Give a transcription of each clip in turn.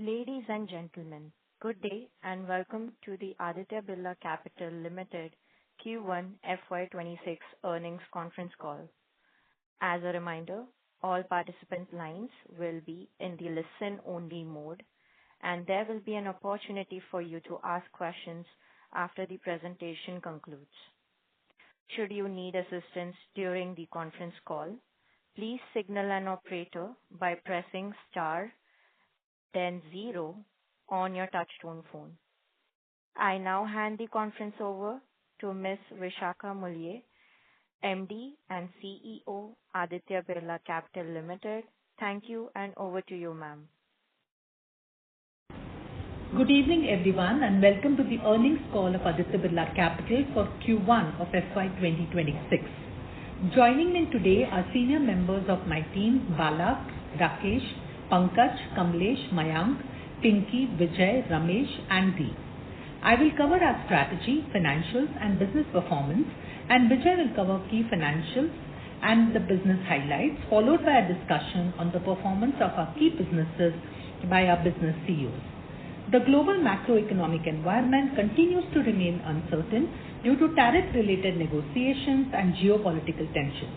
Ladies and gentlemen, good day and welcome to the Aditya Birla Capital Limited Q1 FY26 earnings conference call. As a reminder, all participant lines will be in the listen-only mode, and there will be an opportunity for you to ask questions after the presentation concludes. Should you need assistance during the conference call, please signal an operator by pressing star then 0 on your touchtone phone. I now hand the conference over to Ms. Vishakha Mulye, MD and CEO, Aditya Birla Capital Limited. Thank you, and over to you, ma'am. Good evening, everyone, and welcome to the earnings call of Aditya Birla Capital for Q1 of FY2026. Joining in today are senior members of my team, Balak, Rakesh, Pankaj, Kamlesh, Mayank, Pinky, Vijay, Ramesh, and Dee. I will cover our strategy, financials, and business performance, and Vijay will cover key financials and the business highlights, followed by a discussion on the performance of our key businesses by our business CEOs. The global macroeconomic environment continues to remain uncertain due to tariff-related negotiations and geopolitical tensions.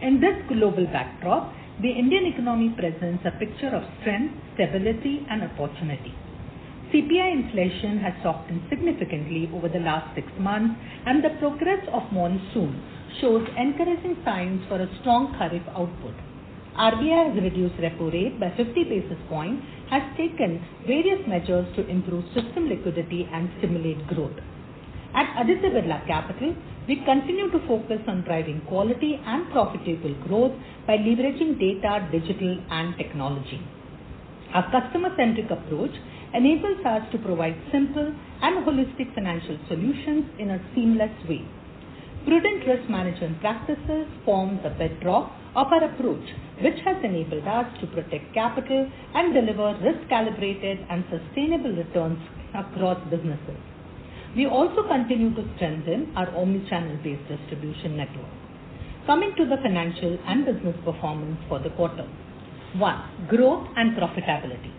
In this global backdrop, the Indian economy presents a picture of strength, stability, and opportunity. CPI inflation has softened significantly over the last 6 months, and the progress of monsoon shows encouraging signs for a strong Kharif output. RBI has reduced repo rate by 50 basis points, has taken various measures to improve system liquidity and stimulate growth. At Aditya Birla Capital, we continue to focus on driving quality and profitable growth by leveraging data, digital, and technology. Our customer-centric approach enables us to provide simple and holistic financial solutions in a seamless way. Prudent risk management practices form the bedrock of our approach, which has enabled us to protect capital and deliver risk-calibrated and sustainable returns across businesses. We also continue to strengthen our omnichannel-based distribution network. Coming to the financial and business performance for the quarter. 1. Growth and profitability.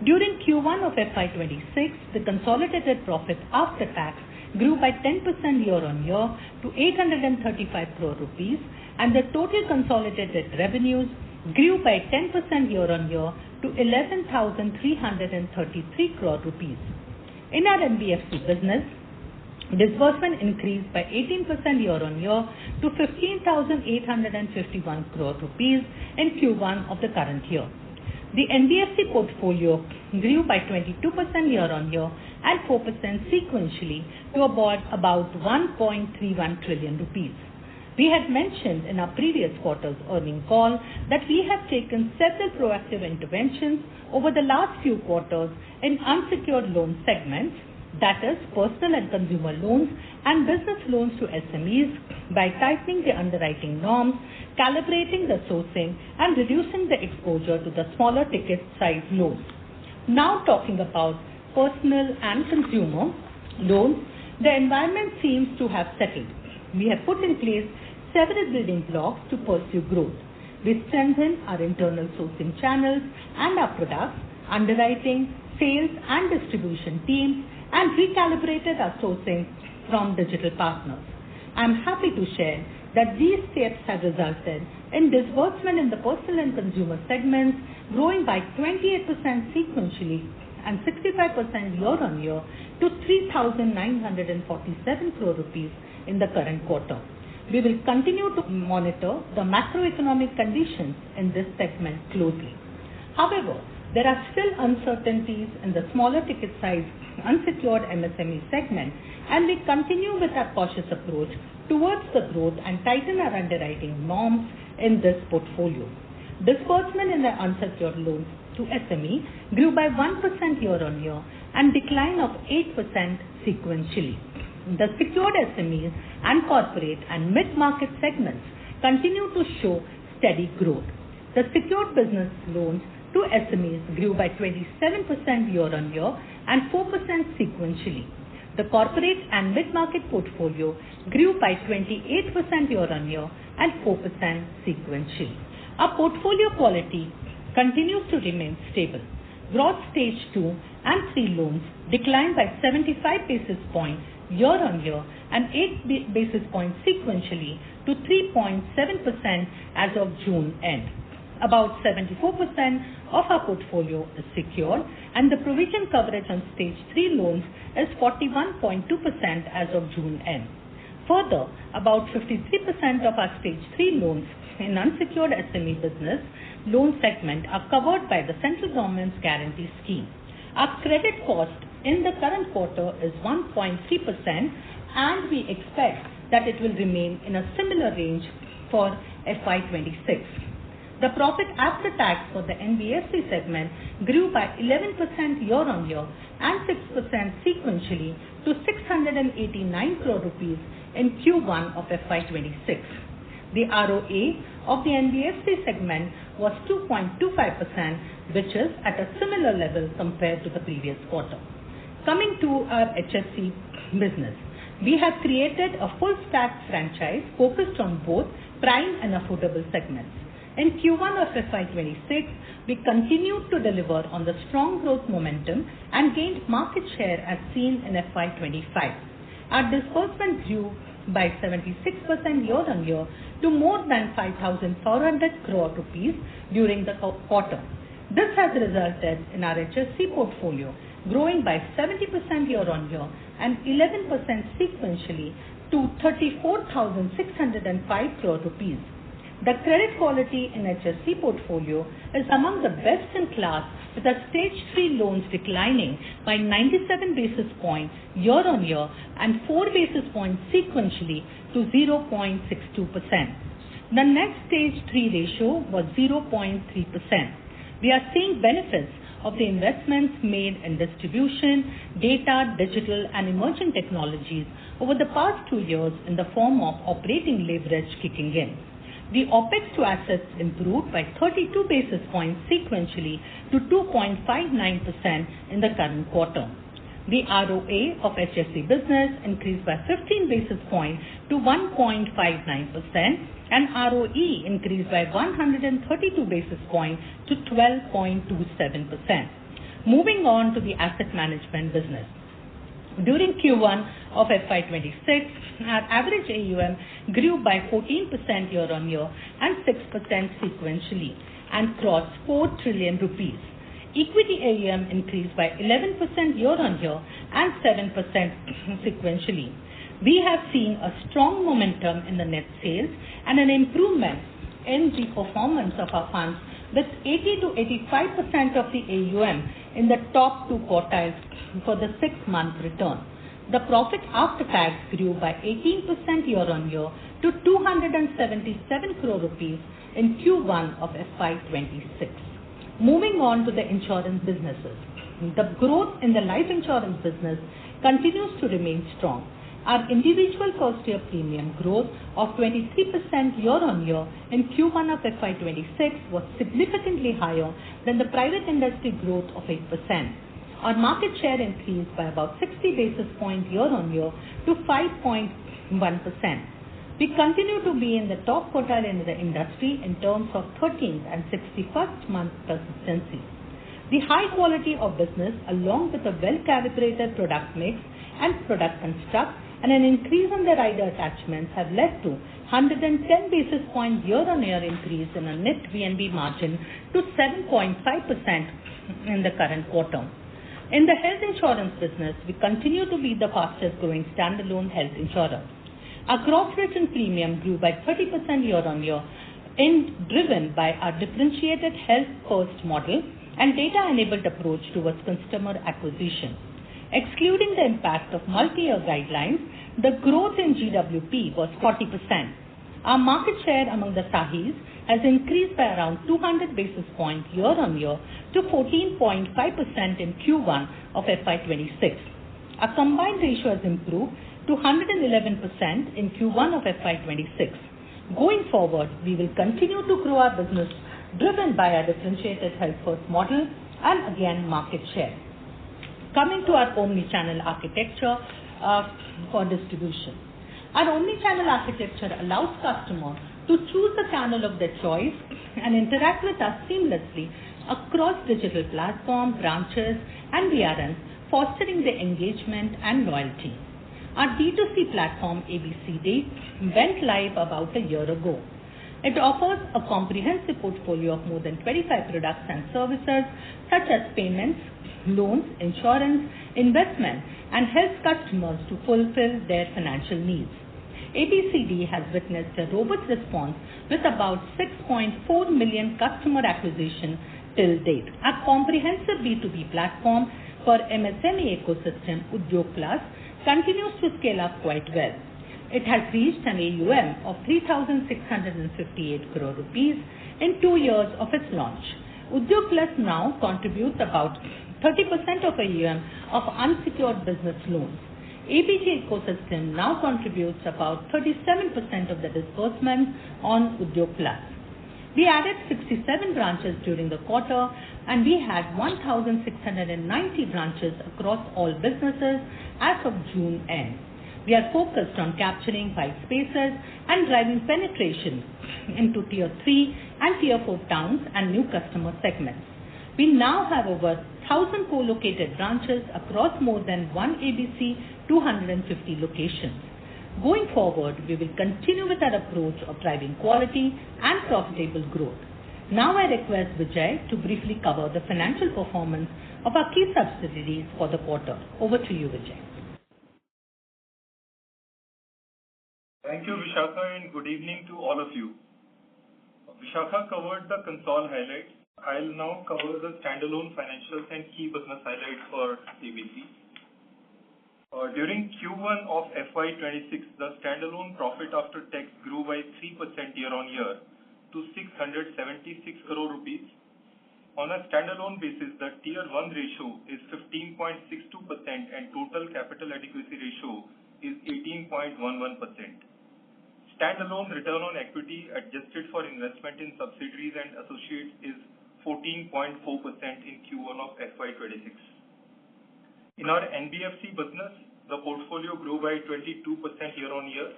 During Q1 of FY26, the consolidated profit after tax grew by 10% year-on-year to 835 crore rupees, and the total consolidated revenues grew by 10% year-on-year to 11,333 crore rupees. In our NBFC business, disbursement increased by 18% year-on-year to 15,851 crore rupees in Q1 of the current year. The NBFC portfolio grew by 22% year-on-year and 4% sequentially to about 1.31 trillion rupees. We had mentioned in our previous quarter's earnings call that we have taken several proactive interventions over the last few quarters in unsecured loan segments, that is, personal and consumer loans and business loans to SMEs, by tightening the underwriting norms, calibrating the sourcing, and reducing the exposure to the smaller ticket size loans. Now talking about personal and consumer loans, the environment seems to have settled. We have put in place several building blocks to pursue growth. We strengthened our internal sourcing channels and our products, underwriting, sales and distribution teams, and recalibrated our sourcing from digital partners. I am happy to share that these steps have resulted in disbursement in the personal and consumer segments growing by 28% sequentially and 65% year-on-year to 3,947 crore rupees in the current quarter. We will continue to monitor the macroeconomic conditions in this segment closely. However, there are still uncertainties in the smaller ticket size unsecured MSME segment, and we continue with our cautious approach towards the growth and tighten our underwriting norms in this portfolio. Disbursement in the unsecured loans to SME grew by 1% year-on-year and decline of 8% sequentially. The secured SMEs and corporate and mid-market segments continue to show steady growth. The secured business loans to SMEs grew by 27% year-on-year and 4% sequentially. The corporate and mid-market portfolio grew by 28% year-on-year and 4% sequentially. Our portfolio quality continues to remain stable. Gross Stage 2 and 3 loans declined by 75 basis points year-on-year and 8 basis points sequentially to 3.7% as of June end. About 74% of our portfolio is secured and the provision coverage on Stage 3 loans is 41.2% as of June end. Further, about 53% of our Stage 3 loans in unsecured SME business loan segment are covered by the central government's guarantee scheme. Our credit cost in the current quarter is 1.3% and we expect that it will remain in a similar range for FY26. The profit after tax for the NBFC segment grew by 11% year-on-year and 6% sequentially to 689 crore rupees in Q1 of FY26. The ROA of the NBFC segment was 2.25%, which is at a similar level compared to the previous quarter. Coming to our HFC business, we have created a full-stack franchise focused on both prime and affordable segments. In Q1 of FY26, we continued to deliver on the strong growth momentum and gained market share as seen in FY25. Our disbursement grew by 76% year-on-year to more than 5,400 crore rupees during the quarter. This has resulted in our HFC portfolio growing by 70% year-on-year and 11% sequentially to 34,605 crore rupees. The credit quality in HFC portfolio is among the best in class, with the Stage 3 loans declining by 97 basis points year-on-year and 4 basis points sequentially to 0.62%. The net Stage 3 ratio was 0.3%. We are seeing benefits of the investments made in distribution, data, digital and emerging technologies over the past 2 years in the form of operating leverage kicking in. The OPEX to assets improved by 32 basis points sequentially to 2.59% in the current quarter. The ROA of HFC business increased by 15 basis points to 1.59% and ROE increased by 132 basis points to 12.27%. Moving on to the asset management business. During Q1 of FY26, our average AUM grew by 14% year-on-year and 6% sequentially and crossed 4 trillion rupees. Equity AUM increased by 11% year-on-year and 7% sequentially. We have seen a strong momentum in the net sales and an improvement in the performance of our funds with 80 to 85% of the AUM in the top 2 quartiles for the 6-month return. The profit after tax grew by 18% year-on-year to 277 crore rupees in Q1 of FY26. Moving on to the insurance businesses. The growth in the life insurance business continues to remain strong. Our individual first year premium growth of 23% year-on-year in Q1 of FY26 was significantly higher than the private industry growth of 8%. Our market share increased by about 60 basis points year-on-year to 5.1%. We continue to be in the top quartile in the industry in terms of 13th and 61st month persistency. The high quality of business along with a well-calibrated product mix and product construct and an increase in the rider attachments have led to 110 basis point year-on-year increase in a net VNB margin to 7.5% in the current quarter. In the health insurance business, we continue to be the fastest growing standalone health insurer. Our gross written premium grew by 30% year-on-year, driven by our differentiated health-first model and data-enabled approach towards customer acquisition. Excluding the impact of multi-year guidelines, the growth in GWP was 40%. Our market share among the Sahis has increased by around 200 basis points year-on-year to 14.5% in Q1 of FY26. Our combined ratio has improved to 111% in Q1 of FY26. Going forward, we will continue to grow our business driven by our differentiated health-first model and again market share. Coming to our omni-channel architecture for distribution. Our omni-channel architecture allows customers to choose the channel of their choice and interact with us seamlessly across digital platforms, branches, and VRMs, fostering the engagement and loyalty. Our D2C platform ABCD went live about a year ago. It offers a comprehensive portfolio of more than 25 products and services such as payments, loans, insurance, investment, and helps customers to fulfill their financial needs. ABCD has witnessed a robust response with about 6.4 million customer acquisition till date. Our comprehensive B2B platform for MSME ecosystem, Udyog Plus, continues to scale up quite well. It has reached an AUM of 3,658 crore rupees in 2 years of its launch. Udyog Plus now contributes about 30% of AUM of unsecured business loans. ABG ecosystem now contributes about 37% of the disbursements on Udyog Plus. We added 67 branches during the quarter and we had 1,690 branches across all businesses as of June end. We are focused on capturing white spaces and driving penetration into Tier 3 and Tier 4 towns and new customer segments. We now have over 1,000 co-located branches across more than one ABC 250 locations. Going forward, we will continue with our approach of driving quality and profitable growth. Now I request Vijay to briefly cover the financial performance of our key subsidiaries for the quarter. Over to you, Vijay. Thank you, Vishakha, and good evening to all of you. Vishakha covered the Concall highlights. I'll now cover the standalone financials and key business highlights for ABC. During Q1 of FY26, the standalone profit after tax grew by 3% year-on-year to 676 crore rupees. On a standalone basis, the Tier 1 ratio is 15.62% and total capital adequacy ratio is 18.11%. Standalone return on equity adjusted for investment in subsidiaries and associates is 14.4% in Q1 of FY26. In our NBFC business, the portfolio grew by 22% year-on-year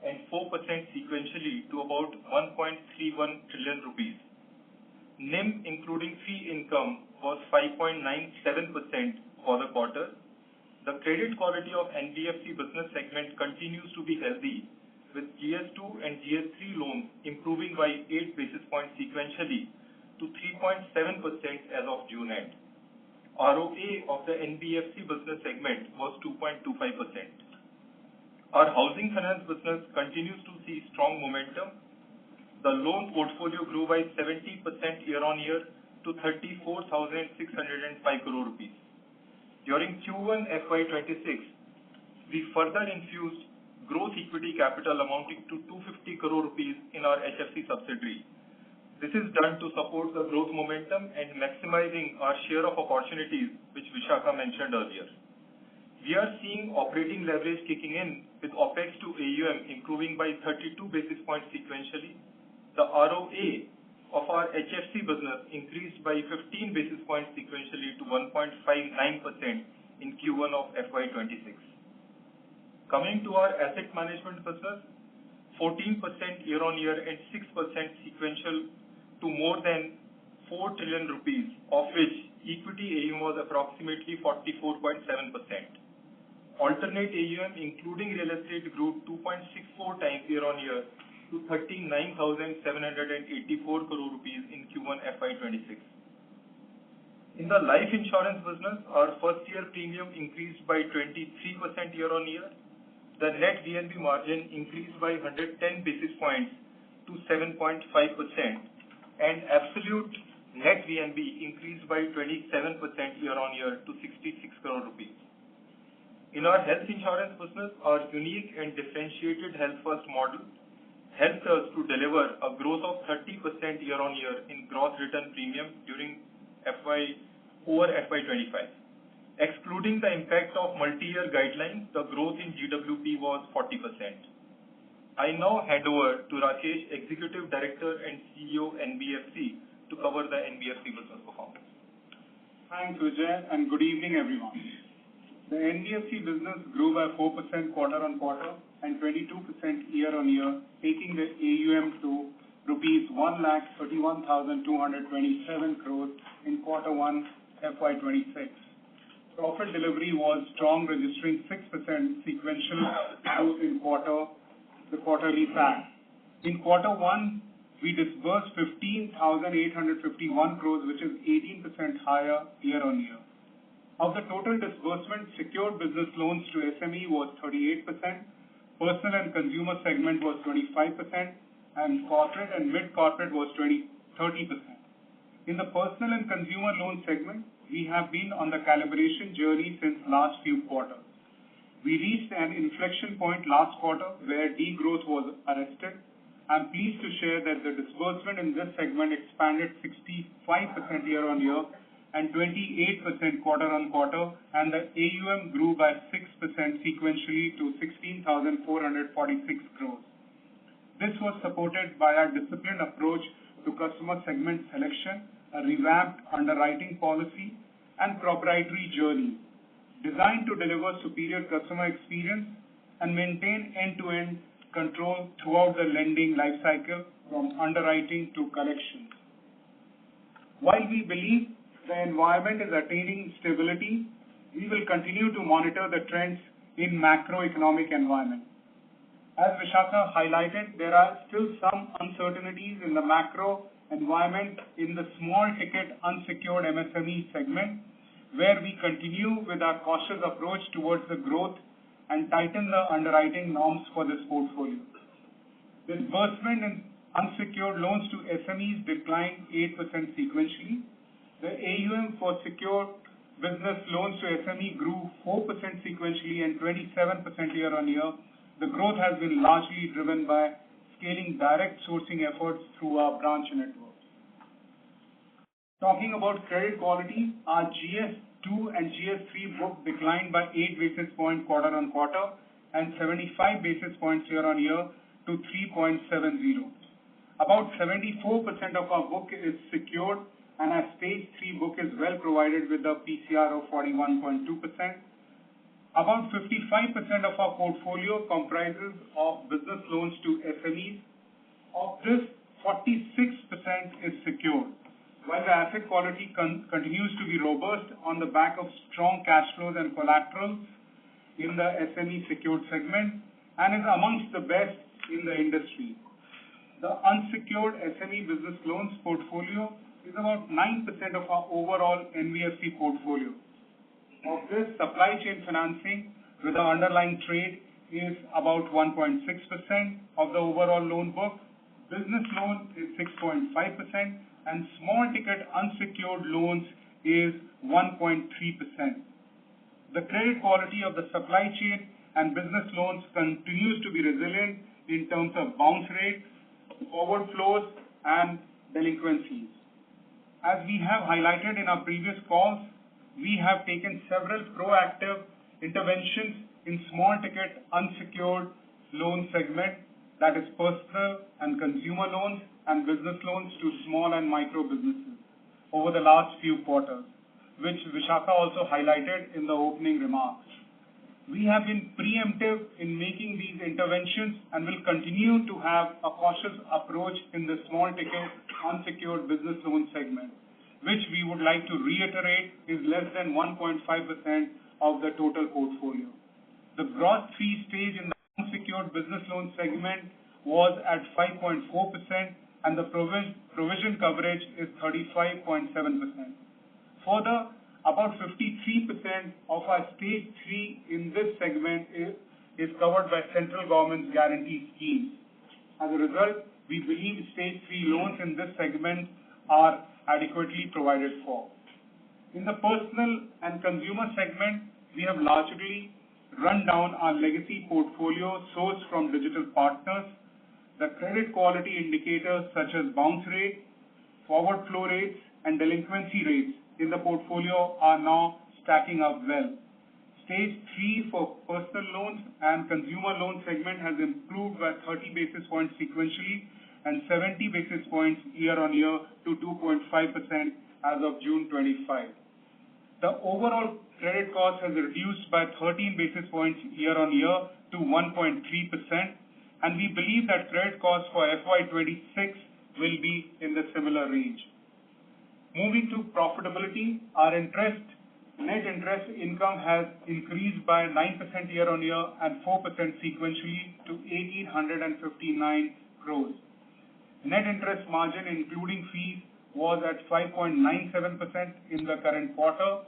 and 4% sequentially to about 1.31 trillion rupees. NIM including fee income was 5.97% for the quarter. The credit quality of NBFC business segment continues to be healthy, with GS2 and GS3 loans improving by 8 basis points sequentially to 3.7% as of June end. ROA of the NBFC business segment was 2.25%. Our housing finance business continues to see strong momentum. The loan portfolio grew by 70% year-on-year to 34,605 crore rupees. During Q1 FY26, we further infused growth equity capital amounting to 250 crore rupees in our HFC subsidiary. This is done to support the growth momentum and maximizing our share of opportunities, which Vishakha mentioned earlier. We are seeing operating leverage kicking in with OPEX to AUM improving by 32 basis points sequentially. The ROA of our HFC business increased by 15 basis points sequentially to 1.59% in Q1 of FY26. Coming to our asset management business, 14% year-on-year and 6% sequential to more than 4 trillion rupees, of which equity AUM was approximately 44.7%. Alternate AUM, including real estate, grew 2.64 times year-on-year to 39,784 crore rupees in Q1 FY26. In the life insurance business, our first year premium increased by 23% year-on-year. The net VNB margin increased by 110 basis points to 7.5%, and absolute net VNB increased by 27% year-on-year to 66 crore rupees. In our health insurance business, our unique and differentiated Health First model helped us to deliver a growth of 30% year-on-year in gross written premium during FY25. Excluding the impact of multi-year guidelines, the growth in GWP was 40%. I now hand over to Rakesh, Executive Director and CEO NBFC, to cover the NBFC business performance. Thanks, Vijay, and good evening, everyone. The NBFC business grew by 4% quarter-on-quarter and 22% year-on-year, taking the AUM to rupees 1,31,227 crores in Q1 FY26. Profit delivery was strong, registering 6% sequential growth in the quarterly PAT. In Q1, we disbursed 15,851 crores, which is 18% higher year-on-year. Of the total disbursement, secured business loans to SME was 38%, personal and consumer segment was 25%, and corporate and mid-corporate was 30%. In the personal and consumer loan segment, we have been on the calibration journey since last few quarters. We reached an inflection point last quarter where degrowth was arrested. I'm pleased to share that the disbursement in this segment expanded 65% year-on-year and 28% quarter-on-quarter, and the AUM grew by 6% sequentially to 16,446 crores. This was supported by our disciplined approach to customer segment selection, a revamped underwriting policy, and proprietary journey designed to deliver superior customer experience and maintain end-to-end control throughout the lending lifecycle from underwriting to collections. While we believe the environment is attaining stability, we will continue to monitor the trends in macroeconomic environment. As Vishakha highlighted, there are still some uncertainties in the macro environment in the small ticket unsecured MSME segment, where we continue with our cautious approach towards the growth and tighten the underwriting norms for this portfolio. Disbursement in unsecured loans to SMEs declined 8% sequentially. The AUM for secured business loans to SME grew 4% sequentially and 27% year-on-year. The growth has been largely driven by scaling direct sourcing efforts through our branch network. Talking about credit quality, our GS2 and GS3 book declined by 8 basis points quarter-on-quarter and 75 basis points year-on-year to 3.70. About 74% of our book is secured, and our stage 3 book is well provided with a PCR of 41.2%. About 55% of our portfolio comprises of business loans to SMEs. Of this, 46% is secured, while the asset quality continues to be robust on the back of strong cash flows and collaterals in the SME secured segment and is amongst the best in the industry. The unsecured SME business loans portfolio is about 9% of our overall NBFC portfolio. Of this, supply chain financing with the underlying trade is about 1.6% of the overall loan book. Business loan is 6.5%, and small ticket unsecured loans is 1.3%. The credit quality of the supply chain and business loans continues to be resilient in terms of bounce rate, forward flows, and delinquencies. As we have highlighted in our previous calls, we have taken several proactive interventions in small ticket unsecured loan segment, that is personal and consumer loans and business loans to small and micro businesses over the last few quarters, which Vishakha also highlighted in the opening remarks. We have been preemptive in making these interventions and will continue to have a cautious approach in the small ticket unsecured business loan segment, which we would like to reiterate is less than 1.5% of the total portfolio. The gross 3 stage in the unsecured business loan segment was at 5.4%, and the provision coverage is 35.7%. Further, about 53% of our stage 3 in this segment is covered by central government's guarantee schemes. As a result, we believe stage 3 loans in this segment are adequately provided for. In the personal and consumer segment, we have largely run down our legacy portfolio sourced from digital partners. The credit quality indicators such as bounce rate, forward flow rates, and delinquency rates in the portfolio are now stacking up well. Stage 3 for personal loans and consumer loan segment has improved by 30 basis points sequentially and 70 basis points year-on-year to 2.5% as of June 25. The overall credit cost has reduced by 13 basis points year-on-year to 1.3%, and we believe that credit costs for FY26 will be in the similar range. Moving to profitability, our net interest income has increased by 9% year-on-year and 4% sequentially to 1,859 crores. Net interest margin, including fees, was at 5.97% in the current quarter.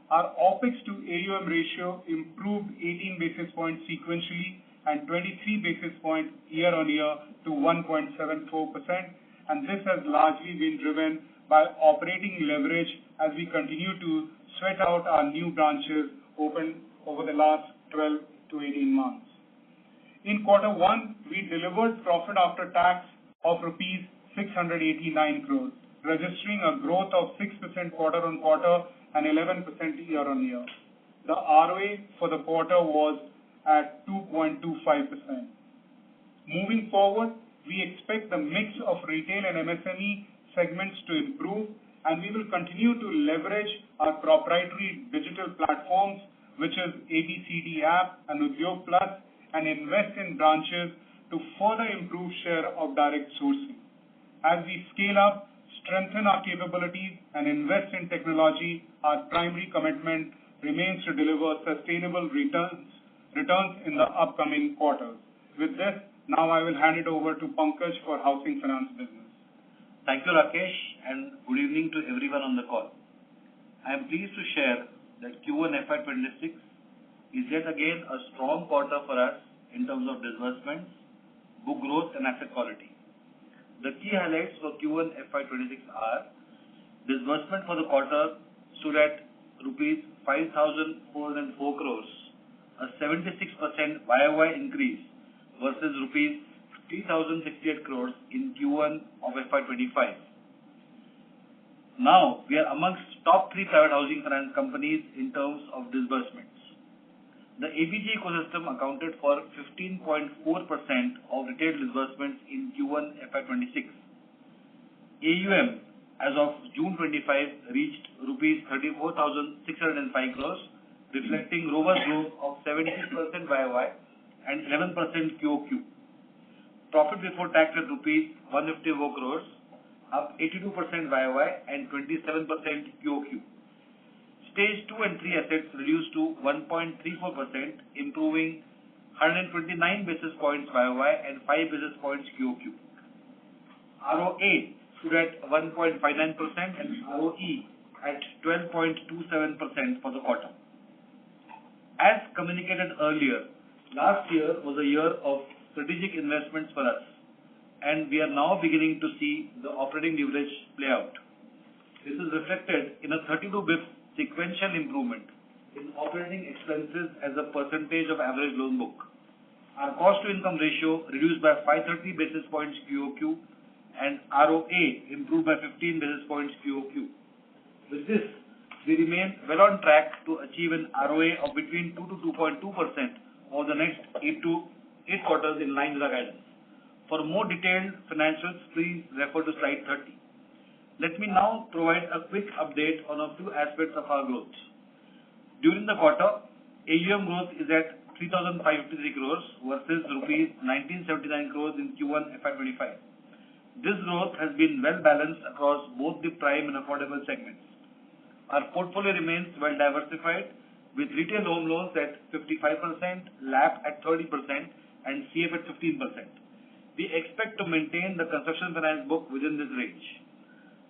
Our OpEx to AUM ratio improved 18 basis points sequentially and 23 basis points year-on-year to 1.74%, and this has largely been driven by operating leverage as we continue to sweat out our new branches opened over the last 12 to 18 months. In quarter one, we delivered profit after tax of rupees 689 crores, registering a growth of 6% quarter-on-quarter and 11% year-on-year. The ROA for the quarter was at 2.25%. Moving forward, we expect the mix of retail and MSME segments to improve, and we will continue to leverage our proprietary digital platforms, which is ABCD app and Udyog Plus, and invest in branches to further improve share of direct sourcing. As we scale up, strengthen our capabilities, and invest in technology, our primary commitment remains to deliver sustainable returns in the upcoming quarters. With this, now I will hand it over to Pankaj for housing finance business. Thank you, Rakesh, and good evening to everyone on the call. I am pleased to share that Q1 FY26 is yet again a strong quarter for us in terms of disbursements, book growth, and asset quality. The key highlights for Q1 FY26 are: disbursement for the quarter stood at rupees 5,404 crores, a 76% YOY increase versus rupees 3,068 crores in Q1 of FY25. Now, we are amongst top 3 private housing finance companies in terms of disbursements. The ABG ecosystem accounted for 15.4% of retail disbursements in Q1 FY26. AUM as of June 25 reached rupees 34,605 crores, reflecting robust growth of 76% YOY and 11% QOQ. Profit before tax at rupees 154 crores, up 82% YOY and 27% QOQ. Stage 2 and 3 assets reduced to 1.34%, improving 129 basis points YOY and 5 basis points QOQ. ROA stood at 1.59% and ROE at 12.27% for the quarter. As communicated earlier, last year was a year of strategic investments for us, and we are now beginning to see the operating leverage play out. This is reflected in a 32 basis points sequential improvement in operating expenses as a percentage of average loan book. Our cost to income ratio reduced by 530 basis points QOQ, and ROA improved by 15 basis points QOQ. With this, we remain well on track to achieve an ROA of between 2 to 2.2% over the next 8 quarters in line with our guidance. For more detailed financials, please refer to slide 30. Let me now provide a quick update on a few aspects of our growth. During the quarter, AUM growth is at 3,553 crores versus rupees 1,979 crores in Q1 FY25. This growth has been well balanced across both the prime and affordable segments. Our portfolio remains well diversified, with retail home loans at 55%, LAP at 30%, and CF at 15%. We expect to maintain the construction finance book within this range.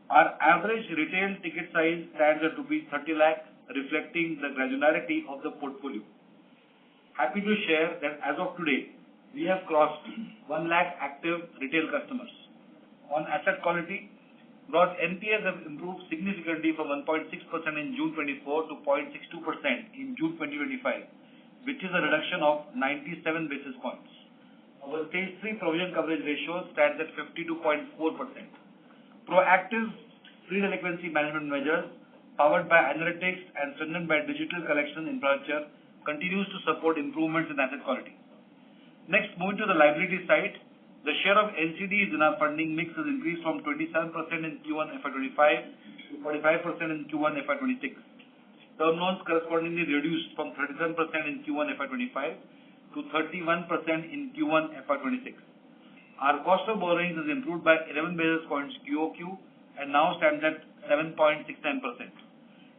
Our average retail ticket size stands at rupees 30 lakh, reflecting the granularity of the portfolio. Happy to share that as of today, we have crossed 1 lakh active retail customers. On asset quality, gross NPAs have improved significantly from 1.6% in June 24 to 0.62% in June 2025, which is a reduction of 97 basis points. Our stage 3 provision coverage ratio stands at 52.4%. Proactive pre-delinquency management measures, powered by analytics and strengthened by digital collection infrastructure, continues to support improvements in asset quality. Next, moving to the liability side, the share of NCDs in our funding mix has increased from 27% in Q1 FY25 to 45% in Q1 FY26. Term loans correspondingly reduced from 37% in Q1 FY25 to 31% in Q1 FY26. Our cost of borrowings has improved by 11 basis points QOQ and now stands at 7.69%.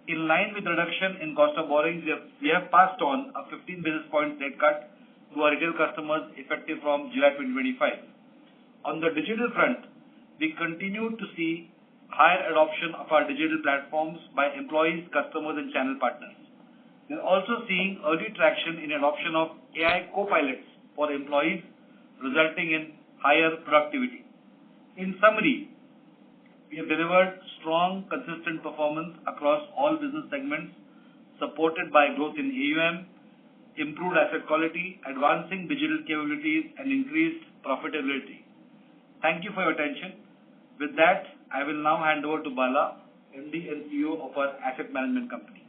In line with reduction in cost of borrowings, we have passed on a 15 basis point rate cut to our retail customers effective from July 2025. On the digital front, we continue to see higher adoption of our digital platforms by employees, customers, and channel partners. We are also seeing early traction in adoption of AI co-pilots for employees, resulting in higher productivity. In summary, we have delivered strong, consistent performance across all business segments, supported by growth in AUM, improved asset quality, advancing digital capabilities, and increased profitability. Thank you for your attention. With that, I will now hand over to Bala, MD and CEO of our asset management company.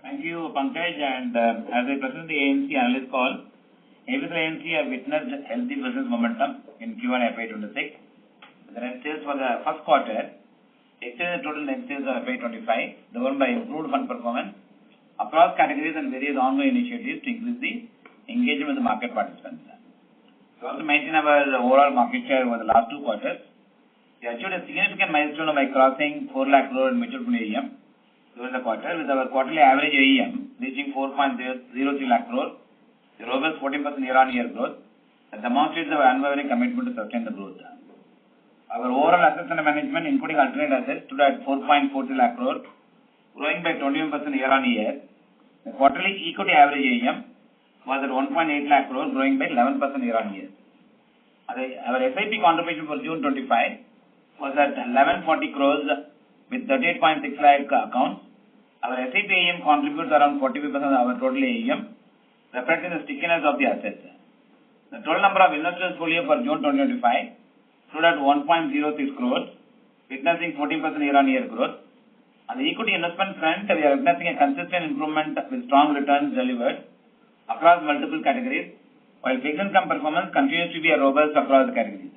Thank you, Pankaj. And as I present the AMC analyst call, ABSL AMC have witnessed healthy business momentum in Q1 FY26. The net sales for the first quarter exceeded total net sales of FY25, driven by improved fund performance across categories and various ongoing initiatives to increase the engagement with the market participants. We also maintain our overall market share over the last 2 quarters. We achieved a significant milestone by crossing 4 lakh crore in mutual fund AUM during the quarter, with our quarterly average AUM reaching 4.03 lakh crore, a robust 14% year-on-year growth that demonstrates our unwavering commitment to sustain the growth. Our overall assets under management, including alternate assets, stood at 4.43 lakh crore, growing by 21% year-on-year. The quarterly equity average AUM was at 1.8 lakh crore, growing by 11% year-on-year. Our SIP contribution for June 25 was at 1140 crores with 38.6 lakh accounts. Our SIP AUM contributes around 45% of our total AUM, reflecting the stickiness of the assets. The total number of investors folio for June 2025 stood at 1.06 crores, witnessing 14% year-on-year growth. On the equity investment front, we are witnessing a consistent improvement with strong returns delivered across multiple categories, while fixed income performance continues to be robust across the categories.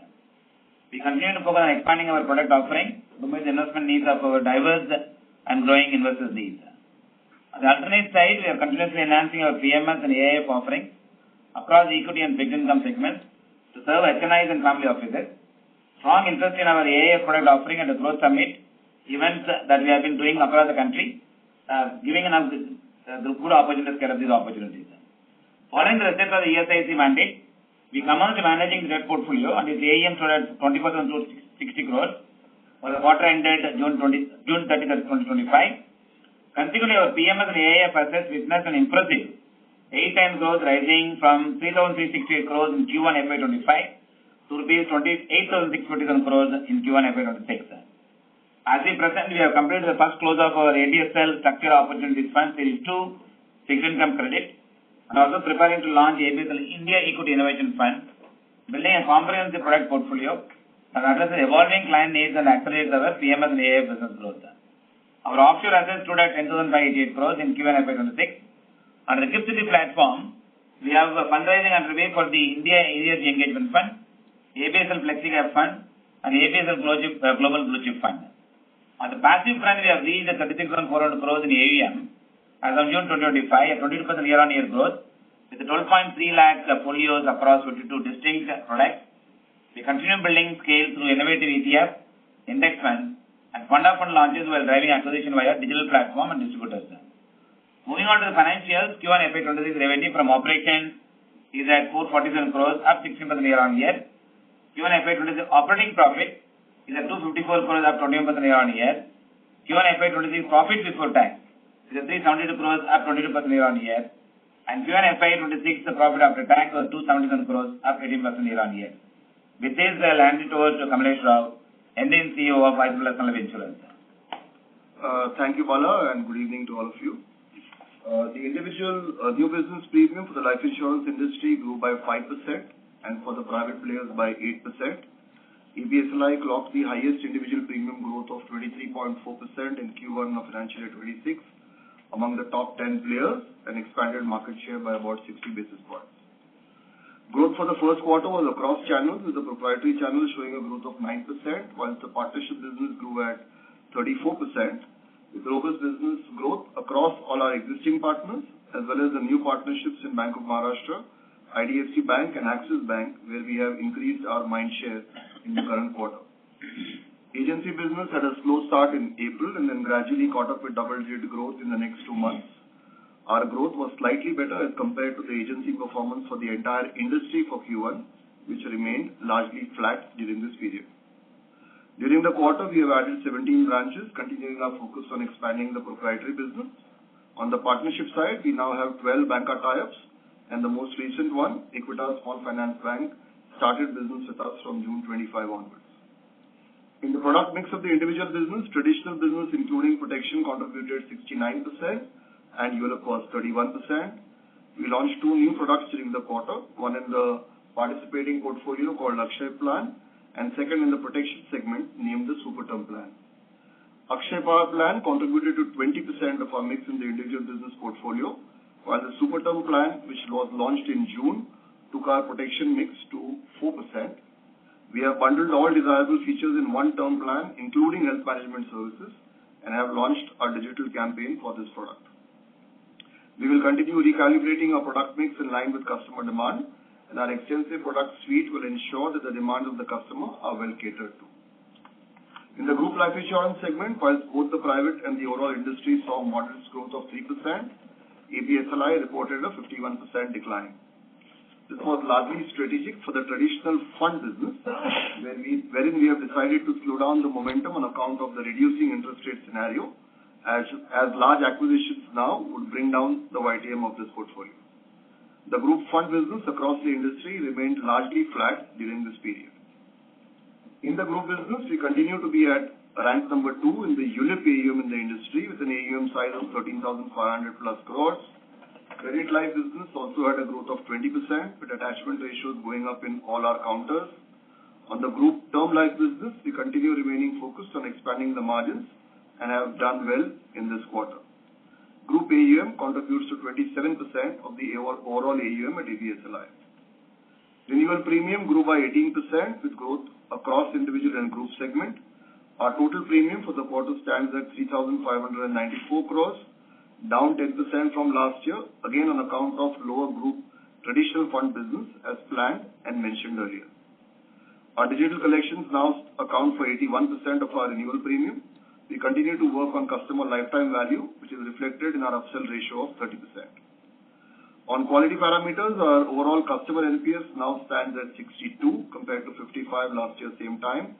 We continue to focus on expanding our product offering to meet the investment needs of our diverse and growing investors' needs. On the alternate side, we are continuously enhancing our PMS and AIF offerings across the equity and fixed income segments to serve HNIs and family offices. Strong interest in our AIF product offering and the growth summit events that we have been doing across the country, giving us good opportunity to scale up these opportunities. Following the receipt of the ESIC mandate, we commenced managing the debt portfolio and its AUM stood at 20,260 crores for the quarter ended June 30, 2025. Consequently, our PMS and AIF assets witnessed an impressive 8 times growth, rising from 3,368 crores in Q1 FY25 to rupees 8,647 crores in Q1 FY26. As we present, we have completed the first close of our ABSL Structured Opportunities Fund Series 2 Fixed Income Credit, and also preparing to launch ABSL India Equity Innovation Fund, building a comprehensive product portfolio that addresses evolving client needs and accelerates our PMS and AIF business growth. Our offshore assets stood at 10,588 crores in Q1 FY26. On the GIFT City platform, we have a fundraising underway for the India ESG Engagement Fund, ABSL Flexi Cap Fund, and ABSL Global Blue Chip Fund. On the passive front, we have reached 36,400 crores in AUM as of June 2025, a 22% year-on-year growth, with 12.3 lakh folios across 52 distinct products. We continue building scale through innovative ETF, index funds, and fund-of-fund launches while driving acquisition via digital platform and distributors. Moving on to the financials, Q1 FY26 revenue from operations is at 447 crores, up 16% year-on-year. Q1 FY26 operating profit is at 254 crores, up 21% year-on-year. Q1 FY26 profit before tax is at 372 crores, up 22% year-on-year. And Q1 FY26 profit after tax was 277 crores, up 18% year-on-year. With this, I'll hand it over to Kamlesh Rao, MD and CEO of Aditya Birla Capital. Thank you, Bala, and good evening to all of you. The individual new business premium for the life insurance industry grew by 5% and for the private players by 8%. ABSLI clocked the highest individual premium growth of 23.4% in Q1 of financial year 26 among the top 10 players and expanded market share by about 60 basis points. Growth for the first quarter was across channels, with the proprietary channel showing a growth of 9%, whilst the partnership business grew at 34%, with robust business growth across all our existing partners, as well as the new partnerships in Bank of Maharashtra, IDFC Bank and Axis Bank, where we have increased our mind share in the current quarter. Agency business had a slow start in April and then gradually caught up with double-digit growth in the next 2 months. Our growth was slightly better as compared to the agency performance for the entire industry for Q1, which remained largely flat during this period. During the quarter, we have added 17 branches, continuing our focus on expanding the proprietary business. On the partnership side, we now have 12 banker tie-ups, and the most recent one, Equitas Small Finance Bank, started business with us from June 25 onwards. In the product mix of the individual business, traditional business including protection contributed 69% and ULIP was 31%. We launched 2 new products during the quarter, one in the participating portfolio called Akshay Plan, and second in the protection segment named the Super Term Plan. Akshay Power Plan contributed to 20% of our mix in the individual business portfolio, while the Super Term Plan, which was launched in June, took our protection mix to 4%. We have bundled all desirable features in one term plan, including health management services, and have launched our digital campaign for this product. We will continue recalibrating our product mix in line with customer demand, and our extensive product suite will ensure that the demands of the customer are well catered to. In the group life insurance segment, while both the private and the overall industry saw modest growth of 3%, ABSLI reported a 51% decline. This was largely strategic for the traditional fund business, wherein we have decided to slow down the momentum on account of the reducing interest rate scenario, as large acquisitions now would bring down the YTM of this portfolio. The group fund business across the industry remained largely flat during this period. In the group business, we continue to be at rank number 2 in the ULIP AUM in the industry with an AUM size of 13,500 plus crores. Credit life business also had a growth of 20% with attachment ratios going up in all our counters. On the group term life business, we continue remaining focused on expanding the margins and have done well in this quarter. Group AUM contributes to 27% of the overall AUM at ABSLI. Renewal premium grew by 18% with growth across individual and group segment. Our total premium for the quarter stands at 3,594 crores, down 10% from last year, again on account of lower group traditional fund business as planned and mentioned earlier. Our digital collections now account for 81% of our renewal premium. We continue to work on customer lifetime value, which is reflected in our upsell ratio of 30%. On quality parameters, our overall customer NPS now stands at 62 compared to 55 last year same time.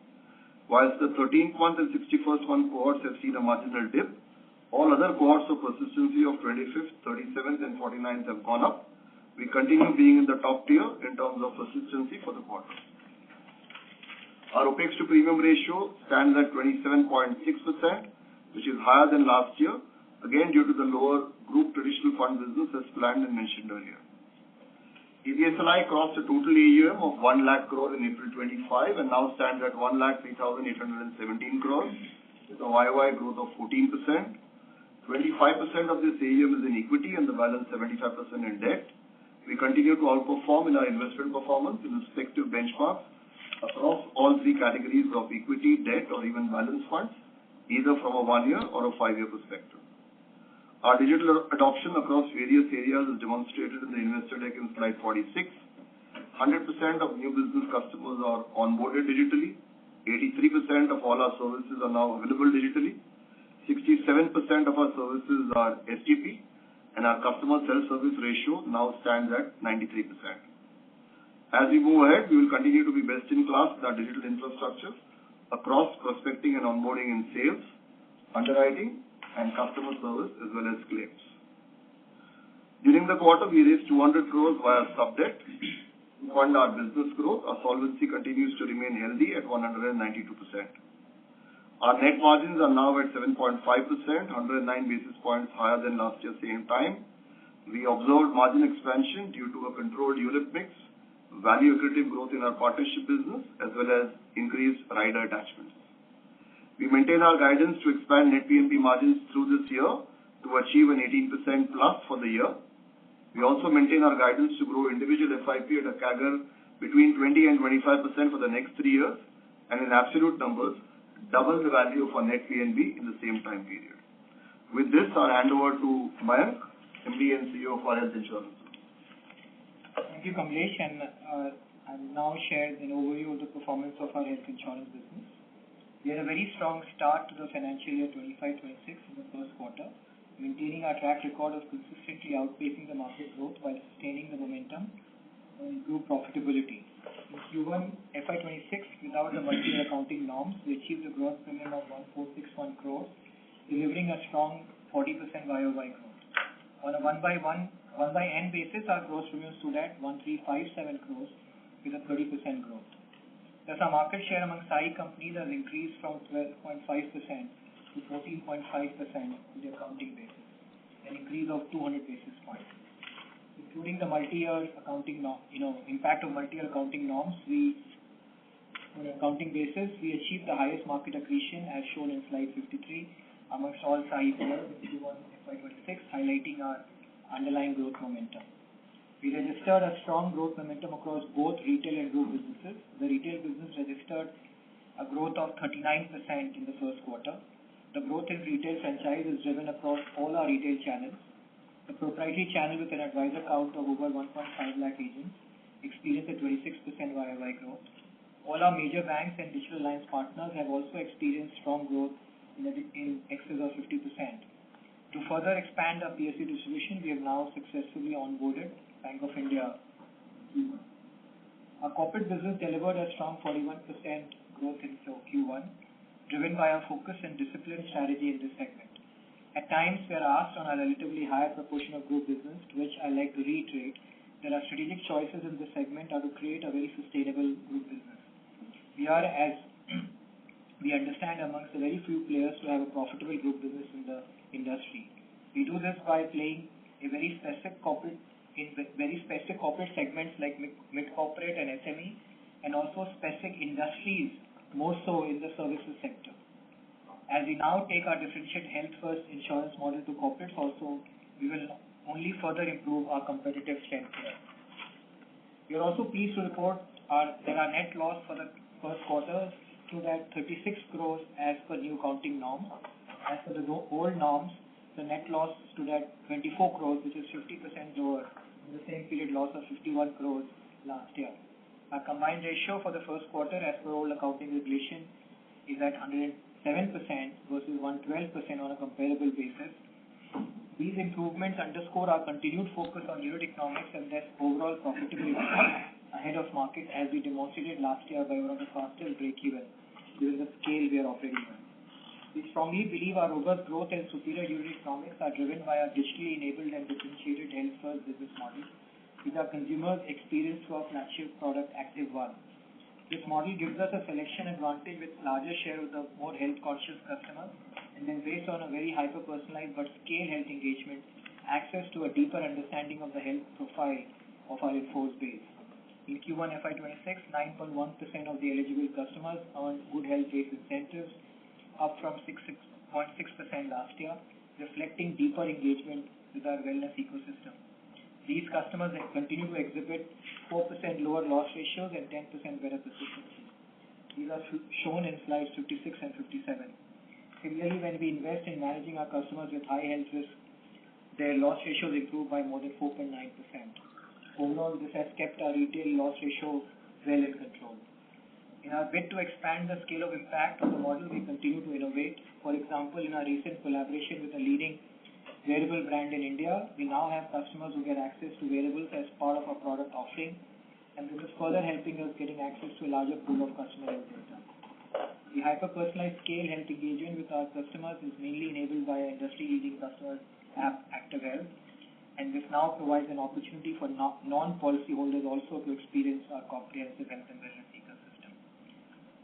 Whilst the 13th month and 61st month cohorts have seen a marginal dip, all other cohorts of persistency of 25th, 37th and 49th have gone up. We continue being in the top tier in terms of persistency for the quarter. Our OPEX to premium ratio stands at 27.6%, which is higher than last year, again due to the lower group traditional fund business as planned and mentioned earlier. ABSLI crossed a total AUM of 1 lakh crore in April 25 and now stands at 1,03,817 crores with a YY growth of 14%. 25% of this AUM is in equity and the balance 75% in debt. We continue to outperform in our investment performance in respective benchmarks across all 3 categories of equity, debt or even balance funds, either from a 1-year or a 5-year perspective. Our digital adoption across various areas is demonstrated in the investor deck in slide 46. 100% of new business customers are onboarded digitally. 83% of all our services are now available digitally. 67% of our services are STP and our customer self-service ratio now stands at 93%. As we move ahead, we will continue to be best in class with our digital infrastructure across prospecting and onboarding in sales, underwriting, and customer service as well as claims. During the quarter, we raised 200 crores via sub-debt to fund our business growth. Our solvency continues to remain healthy at 192%. Our net margins are now at 7.5%, 109 basis points higher than last year same time. We observed margin expansion due to a controlled ULIP mix, value accretive growth in our partnership business, as well as increased rider attachments. We maintain our guidance to expand net PNB margins through this year to achieve an 18% plus for the year. We also maintain our guidance to grow individual FIP at a CAGR between 20 and 25% for the next 3 years, and in absolute numbers, double the value of our net PNB in the same time period. With this, I'll hand over to Mayank, MD and CEO of our health insurance. Thank you, Kamlesh, and I'll now share an overview of the performance of our health insurance business. We had a very strong start to the financial year 25-26 in the first quarter, maintaining our track record of consistently outpacing the market growth while sustaining the momentum and improve profitability. In Q1 FY26, without the multi-year accounting norms, we achieved a gross premium of 1461 crores, delivering a strong 40% YOY growth. On a 1/N basis, our gross premium stood at 1357 crores with a 30% growth. Thus, our market share among SAI companies has increased from 12.5% to 14.5% with the accounting basis, an increase of 200 basis points. Including the multi-year accounting impact of multi-year accounting norms, on an accounting basis, we achieved the highest market accretion as shown in slide 53 amongst all SAI players in Q1 FY26, highlighting our underlying growth momentum. We registered a strong growth momentum across both retail and group businesses. The retail business registered a growth of 39% in the first quarter. The growth in retail franchise is driven across all our retail channels. The proprietary channel with an advisor count of over 1.5 lakh agents experienced a 26% YOY growth. All our major banks and digital alliance partners have also experienced strong growth in excess of 50%. To further expand our PSU distribution, we have now successfully onboarded Bank of India. Our corporate business delivered a strong 41% growth in Q1, driven by our focus and disciplined strategy in this segment. At times, we are asked on a relatively higher proportion of group business, to which I like to reiterate that our strategic choices in this segment are to create a very sustainable group business. We are, as we understand, amongst the very few players to have a profitable group business in the industry. We do this by playing a very specific corporate segments like mid-corporate and SME, and also specific industries, more so in the services sector. As we now take our differentiated health-first insurance model to corporates also, we will only further improve our competitive strength here. We are also pleased to report that our net loss for the first quarter stood at 36 crores as per new accounting norms. As per the old norms, the net loss stood at 24 crores, which is 50% lower than the same period loss of 51 crores last year. Our combined ratio for the first quarter as per old accounting regulation is at 107% versus 112% on a comparable basis. These improvements underscore our continued focus on unit economics and thus overall profitability ahead of market, as we demonstrated last year by one of the fastest break-even given the scale we are operating on. We strongly believe our robust growth and superior unit economics are driven by our digitally enabled and differentiated health-first business model, with our consumers experience through our flagship product Active One. This model gives us a selection advantage with larger share of the more health-conscious customers, and then based on a very hyper-personalized but scale health engagement, access to a deeper understanding of the health profile of our in-force base. In Q1 FY26, 9.1% of the eligible customers earned good health-based incentives, up from 6.6% last year, reflecting deeper engagement with our wellness ecosystem. These customers continue to exhibit 4% lower loss ratios and 10% better persistency. These are shown in slides 56 and 57. Similarly, when we invest in managing our customers with high health risk, their loss ratios improve by more than 4.9%. Overall, this has kept our retail loss ratio well in control. In our bid to expand the scale of impact of the model, we continue to innovate. For example, in our recent collaboration with a leading wearable brand in India, we now have customers who get access to wearables as part of our product offering, and this is further helping us getting access to a larger pool of customer health data. The hyper-personalized scale health engagement with our customers is mainly enabled by our industry-leading customer app Active Health, and this now provides an opportunity for non-policy holders also to experience our comprehensive health and wellness ecosystem.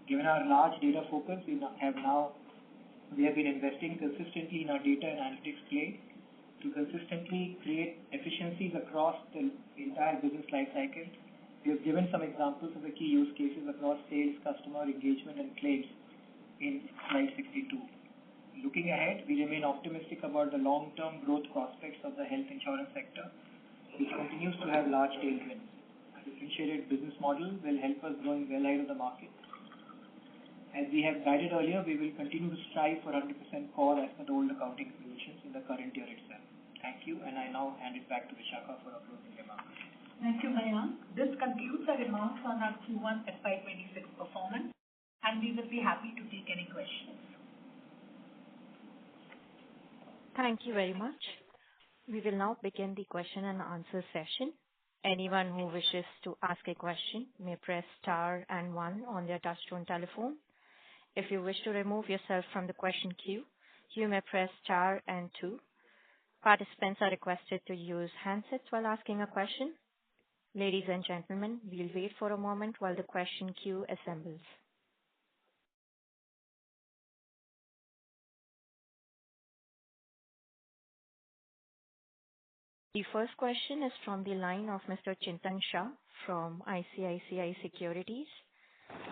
Given our large data focus, we have been investing consistently in our data and analytics play to consistently create efficiencies across the entire business life cycle. We have given some examples of the key use cases across sales, customer engagement, and claims in slide 62. Looking ahead, we remain optimistic about the long-term growth prospects of the health insurance sector, which continues to have large tailwinds. A differentiated business model will help us growing well ahead of the market. As we have guided earlier, we will continue to strive for 100% core as per the old accounting regulations in the current year itself. Thank you, and I now hand it back to Vishakha for our closing remarks. Thank you, Mayank. This concludes our remarks on our Q1 FY26 performance. and we will be happy to take any questions. Thank you very much. We will now begin the question and answer session. Anyone who wishes to ask a question may press star and one on their touchtone telephone. If you wish to remove yourself from the question queue, you may press star and two. Participants are requested to use handsets while asking a question. Ladies and gentlemen, we'll wait for a moment while the question queue assembles. The first question is from the line of Mr. Chintan Shah from ICICI Securities.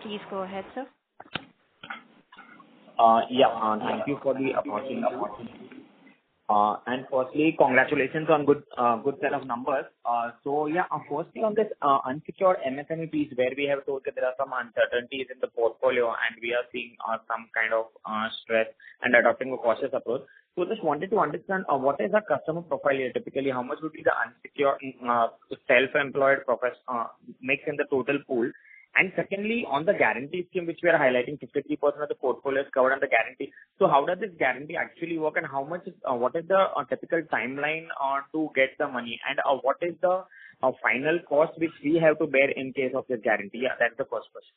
Please go ahead, sir. Thank you for the opportunity. And firstly, congratulations on good set of numbers. Firstly on this unsecured MSME piece, where we have told that there are some uncertainties in the portfolio and we are seeing some kind of stress and adopting a cautious approach. So just wanted to understand what is the customer profile here? Typically, how much would be the unsecured self-employed mix in the total pool? And secondly, on the guarantee scheme, which we are highlighting, 53% of the portfolio is covered under guarantee. So how does this guarantee actually work, and how much is what is the typical timeline to get the money, and what is the final cost which we have to bear in case of this guarantee? Yeah, that's the first question.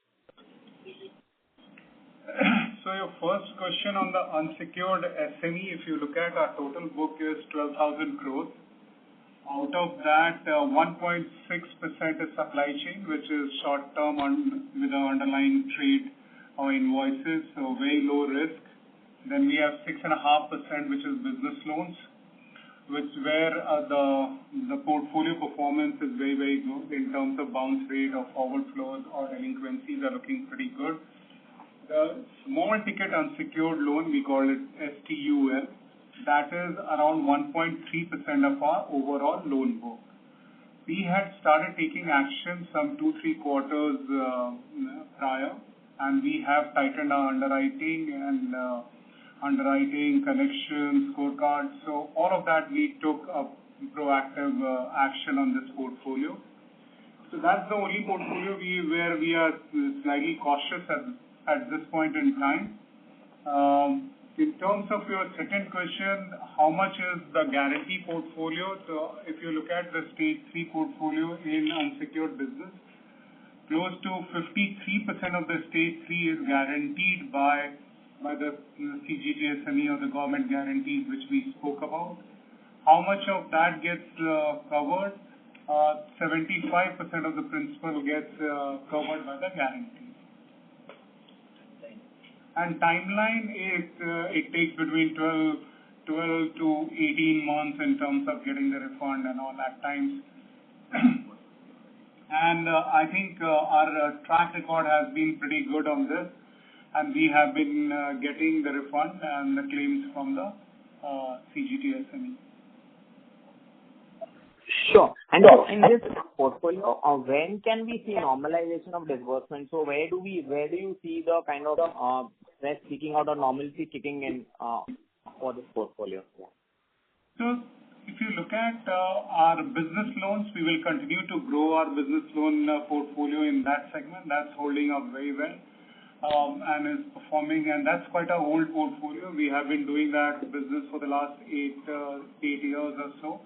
So your first question on the unsecured SME, if you look at our total book is 12,000 crores. Out of that, 1.6% is supply chain, which is short-term with the underlying trade or invoices, so very low risk. Then we have 6.5%, which is business loans, where the portfolio performance is very, very good in terms of bounce rate or forward flows or delinquencies are looking pretty good. The small ticket unsecured loan, we call it STUL. That is around 1.3% of our overall loan book. We had started taking action some 2-3 quarters prior, and we have tightened our underwriting and underwriting, collections, scorecards. So all of that we took a proactive action on this portfolio. So that's the only portfolio where we are slightly cautious at this point in time. In terms of your second question, how much is the guarantee portfolio? So if you look at the stage 3 portfolio in unsecured business, close to 53% of the stage 3 is guaranteed by the CGTSME or the government guarantees which we spoke about. How much of that gets covered? 75% of the principal gets covered by the guarantee. And timeline is it takes between 12 to 18 months in terms of getting the refund and all at times. And I think our track record has been pretty good on this, and we have been getting the refund and the claims from the CGTSME. Sure. And so in this portfolio, when can we see normalization of disbursement? So where do you see the kind of stress kicking out or normalcy kicking in for this portfolio? Yeah. So if you look at our business loans, we will continue to grow our business loan portfolio in that segment. That's holding up very well and is performing, and that's quite an old portfolio. We have been doing that business for the last 8 years or so.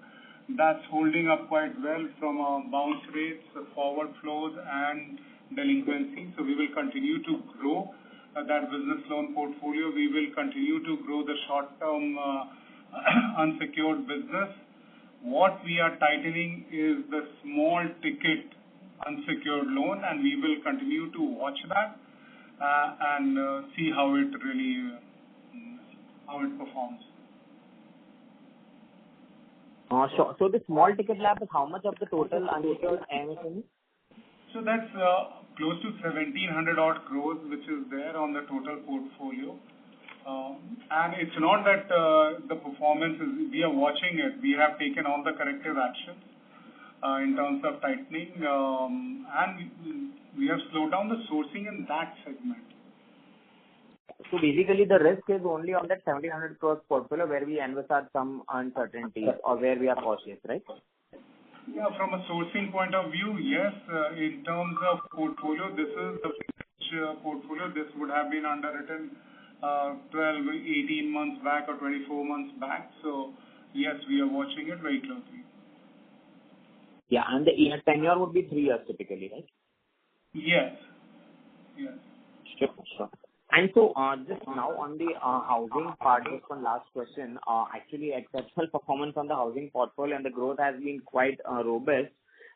That's holding up quite well from bounce rates, forward flows, and delinquency. So we will continue to grow that business loan portfolio. We will continue to grow the short-term unsecured business. What we are tightening is the small ticket unsecured loan, and we will continue to watch that and see how it performs. Sure. So the small ticket lab is how much of the total unsecured MSME? So that's close to 1,700 odd crores, which is there on the total portfolio. And it's not that the performance is, we are watching it. We have taken all the corrective actions in terms of tightening, and we have slowed down the sourcing in that segment. So basically, the risk is only on that 1,700 crores portfolio where we envisage some uncertainties or where we are cautious, right? Yeah, from a sourcing point of view, yes. In terms of portfolio, this is the which portfolio, this would have been underwritten 12, 18 months back or 24 months back. So yes, we are watching it very closely. Yeah, and the year tenure would be 3 years typically, right? Yes. Yes. Sure. And so, just now on the housing part, just one last question. Actually, exceptional performance on the housing portfolio and the growth has been quite robust.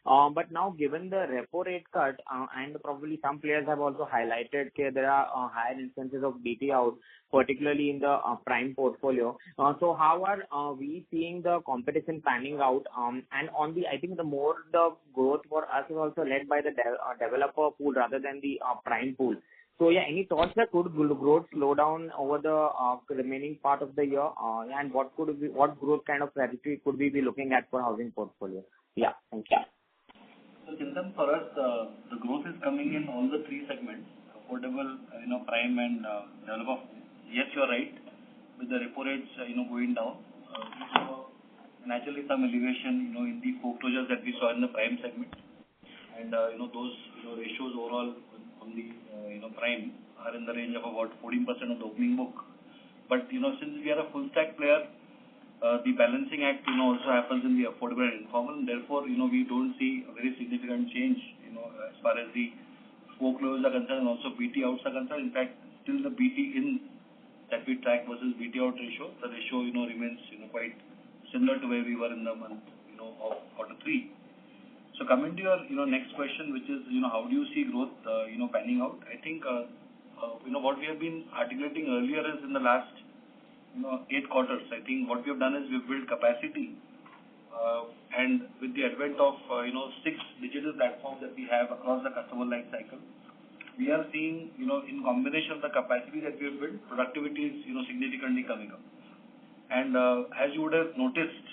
But now, given the repo rate cut, and probably some players have also highlighted that there are higher instances of BT out, particularly in the prime portfolio. So how are we seeing the competition panning out? And on the, I think the growth for us is also led by the developer pool rather than the prime pool. So yeah, any thoughts that could growth slow down over the remaining part of the year? And what growth kind of trajectory could we be looking at for housing portfolio? Yeah, thank you. So Chintan, for us, the growth is coming in all the three segments: affordable, prime, and developer. Yes, you're right. With the repo rates, going down, we saw naturally some elevation, in the foreclosures that we saw in the prime segment, and those ratios overall on the prime are in the range of about 14% of the opening book. But since we are a full stack player, the balancing act also happens in the affordable and informal, and therefore we don't see a very significant change as far as the foreclosures are concerned and also BT outs are concerned. In fact, still the BT in that we track versus BT out ratio, the ratio remains quite similar to where we were in the month of Q3. So coming to your next question, which is how do you see growth panning out? I think what we have been articulating earlier is in the last 8 quarters. I think what we have done is we've built capacity, and with the advent of 6 digital platforms that we have across the customer life cycle, we are seeing in combination of the capacity that we have built, productivity is significantly coming up. And as you would have noticed,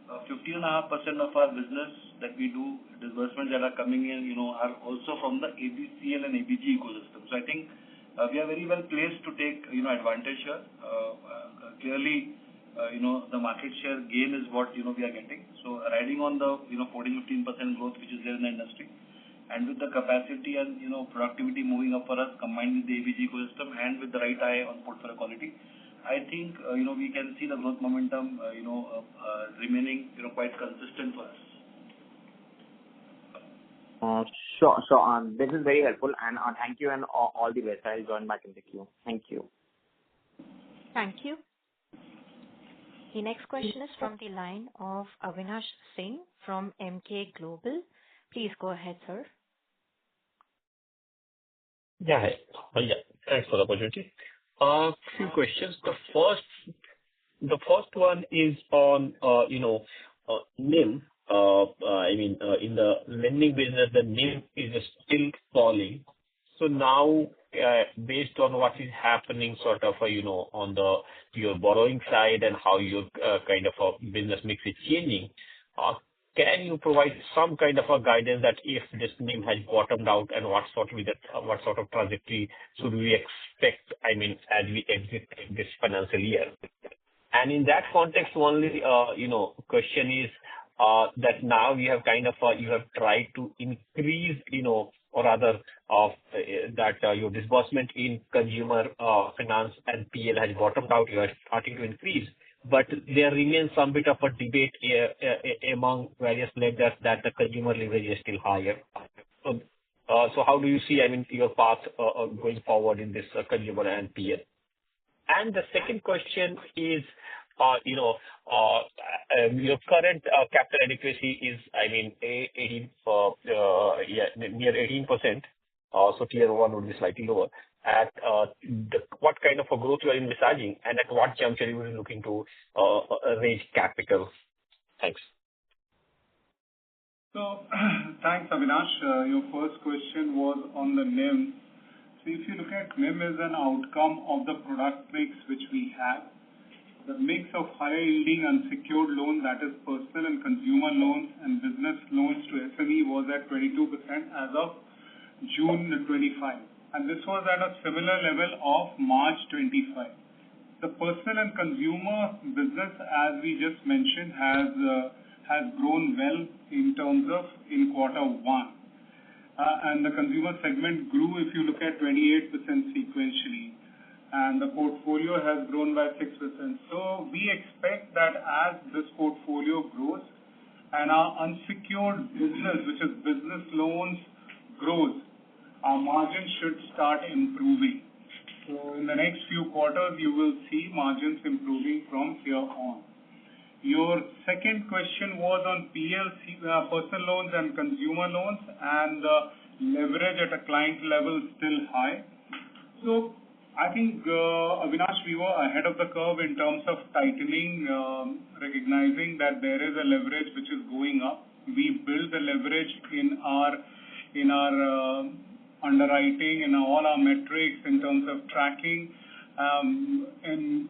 15.5% of our business that we do, disbursements that are coming in, are also from the ABCL and ABG ecosystem. So I think we are very well placed to take advantage here. Clearly, the market share gain is what we are getting. So riding on the 14-15% growth which is there in the industry, and with the capacity and productivity moving up for us, combined with the ABG ecosystem and with the right eye on portfolio quality, I think we can see the growth momentum remaining quite consistent for us. Sure. This is very helpful, and thank you and all the best. I'll join back in the queue. Thank you. Thank you. The next question is from the line of Avinash Singh from Emkay Global. Please go ahead, sir. Yeah. Thanks for the opportunity. Few questions. The first one is on NIM. In the lending business, the NIM is still falling. So now, based on what is happening, sort of, on your borrowing side and how your kind of a business mix is changing, can you provide some kind of a guidance that if this NIM has bottomed out and what sort of trajectory should we expect? As we exit this financial year. And in that context, only question is that now you have you have tried to increase or rather that your disbursement in consumer finance and PL has bottomed out. You are starting to increase, but there remains some bit of a debate among various lenders that the consumer leverage is still higher. So how do you see your path going forward in this consumer and PL? And the second question is, your current capital adequacy is, near 18%. So tier 1 would be slightly lower. At what kind of a growth you are envisaging, and at what juncture you are looking to raise capital? Thanks. So thanks, Avinash. Your first question was on the NIM. So if you look at NIM as an outcome of the product mix which we have, the mix of higher yielding unsecured loan, that is personal and consumer loans and business loans to SME, was at 22% as of June 25. And this was at a similar level of March 25. The personal and consumer business, as we just mentioned, has grown well in terms of in Q1. and the consumer segment grew, if you look at 28% sequentially, and the portfolio has grown by 6%. So we expect that as this portfolio grows and our unsecured business, which is business loans, grows, our margins should start improving. So in the next few quarters, you will see margins improving from here on. Your second question was on PLC, personal loans and consumer loans, and leverage at a client level still high. So I think, Avinash, we were ahead of the curve in terms of tightening, recognizing that there is a leverage which is going up. We build the leverage in our underwriting, in all our metrics in terms of tracking, in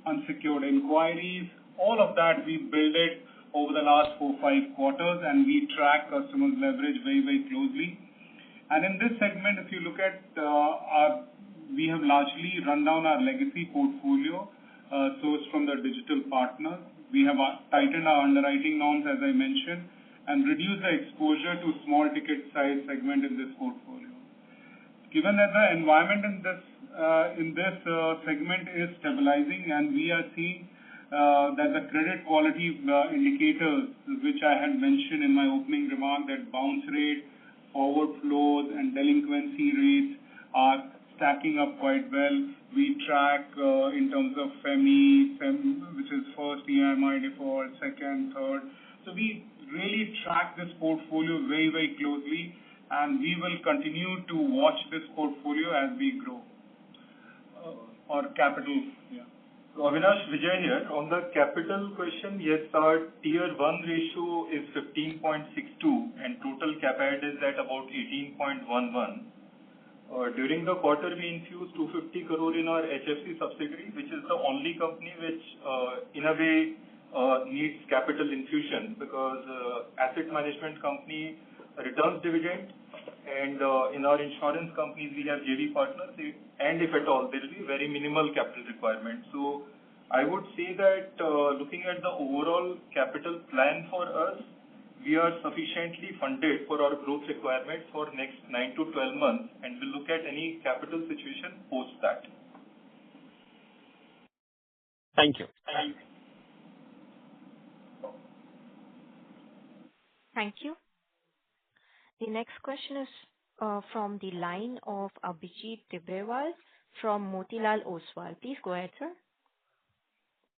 unsecured inquiries. All of that, we build it over the last 4-5 quarters, and we track customers' leverage very, very closely. And in this segment, if you look at we have largely run down our legacy portfolio sourced from the digital partners. We have tightened our underwriting norms, as I mentioned, and reduced the exposure to small ticket size segment in this portfolio. Given that the environment in this segment is stabilizing, and we are seeing that the credit quality indicators, which I had mentioned in my opening remark, that bounce rate, forward flows, and delinquency rates are stacking up quite well. We track in terms of FEMI, which is first EMI default, second, third. So we really track this portfolio very, very closely, and we will continue to watch this portfolio as we grow. Or capital, yeah. So Avinash, Vijay here. On the capital question, yes, our Tier 1 ratio is 15.62 and total CapEx is at about 18.11. During the quarter, we infused 250 crore in our HFC subsidiary, which is the only company which, in a way, needs capital infusion because asset management company returns dividend, and in our insurance companies we have JV partners, and if at all, there will be very minimal capital requirement. So I would say that looking at the overall capital plan for us, we are sufficiently funded for our growth requirements for next 9 to 12 months, and we'll look at any capital situation post that. Thank you. Thank you. The next question is from the line of Abhijit Tibrewal from Motilal Oswal. Please go ahead, sir.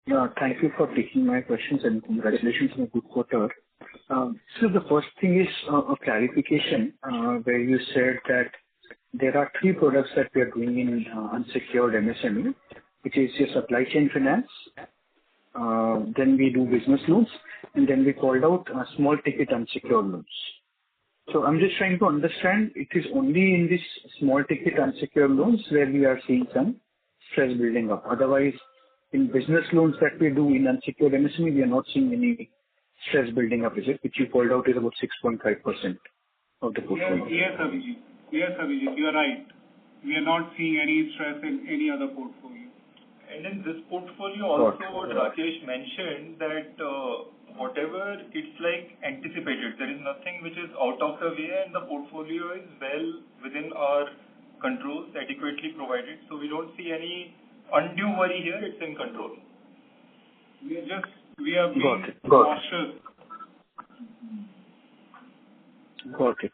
Yeah, thank you for taking my questions and congratulations on a good quarter. So the first thing is a clarification where you said that there are 3 products that we are doing in unsecured MSME, which is your supply chain finance, then we do business loans, and then we called out small ticket unsecured loans. So I'm just trying to understand, it is only in this small ticket unsecured loans where we are seeing some stress building up. Otherwise, in business loans that we do in unsecured MSME, we are not seeing any stress building up, is it? Which you called out is about 6.5% of the portfolio. Yes, Abhijit. Yes, Abhijit, you are right. We are not seeing any stress in any other portfolio. And in this portfolio also, what Rakesh mentioned that whatever it's like anticipated, there is nothing which is out of the way, and the portfolio is well within our controls, adequately provided. So we don't see any undue worry here. It's in control. We are being cautious. Got it.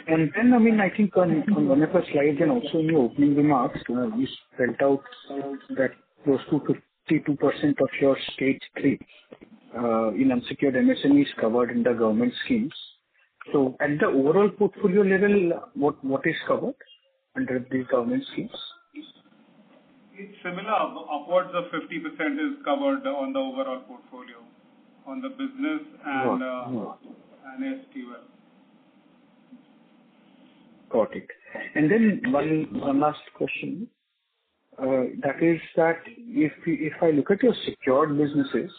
And then, I think on one of the slides and also in your opening remarks, you spelled out that close to 52% of your stage 3 in unsecured MSME is covered in the government schemes. So at the overall portfolio level, what is covered under these government schemes? It's similar. Upwards of 50% is covered on the overall portfolio, on the business and STL. Got it. And then one last question. That is that if I look at your secured businesses,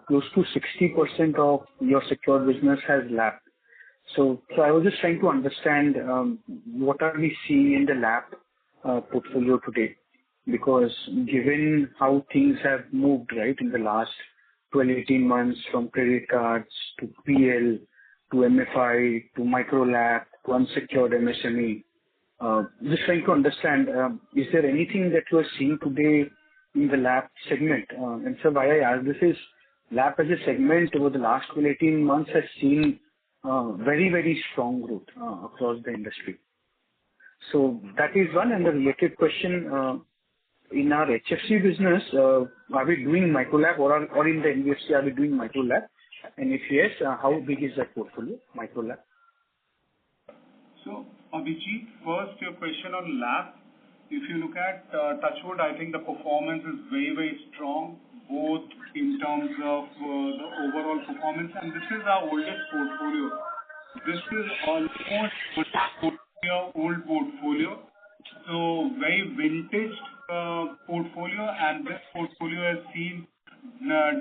close to 60% of your secured business has LAP. So I was just trying to understand what are we seeing in the LAP portfolio today? Because given how things have moved, right, in the last 12-18 months from credit cards to PL to MFI, to micro lab, to unsecured MSME. Just trying to understand, is there anything that you are seeing today in the lab segment? And so why I ask this is, lab as a segment over the last 12-18 months has seen very, very strong growth across the industry. So that is one. And the related question, in our HFC business, are we doing micro lab or in the NBFC, are we doing micro lab? And if yes, how big is that portfolio, micro lab? So, Abhijit, first your question on lab. If you look at Touchwood, I think the performance is very, very strong, both in terms of the overall performance, and this is our oldest portfolio. This is almost old portfolio, so very vintage portfolio, and this portfolio has seen